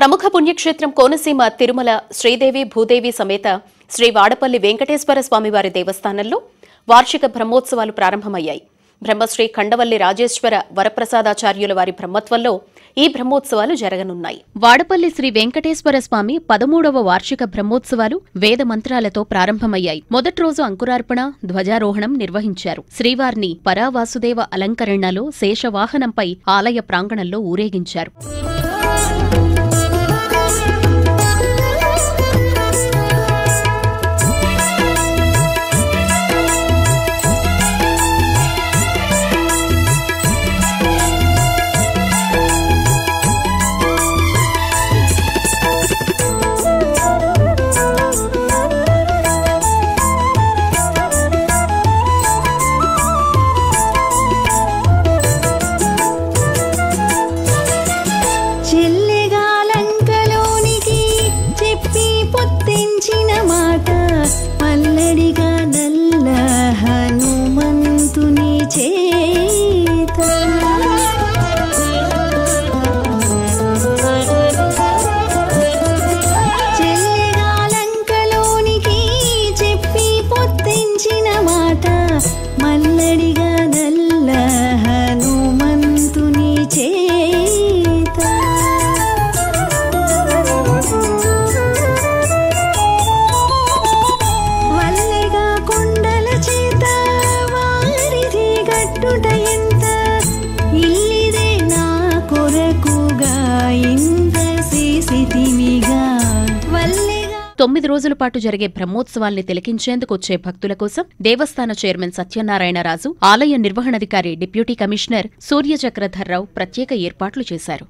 ప్రముఖ పుణ్యక్షేత్రం కోనసీమ తిరుమల శ్రీదేవి భూదేవి సమేత శ్రీ వాడపల్లి వెంకటేశ్వర స్వామివారి దేవస్థానంలో వార్షిక బ్రహ్మోత్సవాలు ప్రారంభమయ్యాయి. బ్రహ్మశ్రీ ఖండవల్లి రాజేశ్వర వరప్రసాదాచార్యుల వారి బ్రహ్మత్వంలో ఈ బ్రహ్మోత్సవాలు జరగనున్నాయి. వాడపల్లి శ్రీ వెంకటేశ్వర స్వామి 13వ వార్షిక బ్రహ్మోత్సవాలు వేద మంత్రాలతో ప్రారంభమయ్యాయి. మొదటి రోజు అంకురార్పణ, ధ్వజారోహణం నిర్వహించారు. శ్రీవారిని పరావాసుదేవ అలంకరణలో శేషవాహనంపై ఆలయ ప్రాంగణంలో ఊరేగించారు. పల్లడిగా నల్ల హనుమంతుని చేత చెల్లెగాలంకలోనికి చెప్పి పొత్తించిన మాట మల్లడిగా నల్ల హనుమంతుని చేత ఇల్లిదే నా కొరకుగా ఇంత చేసితిమిగా 9 రోజుల పాటు జరిగే బ్రహ్మోత్సవాల్ని తిలకించేందుకు వచ్చే భక్తుల కోసం దేవస్థాన చైర్మన్ సత్యనారాయణరాజు, ఆలయ నిర్వహణాధికారి డిప్యూటీ కమిషనర్ సూర్యచక్రధర్రావు ప్రత్యేక ఏర్పాట్లు చేశారు.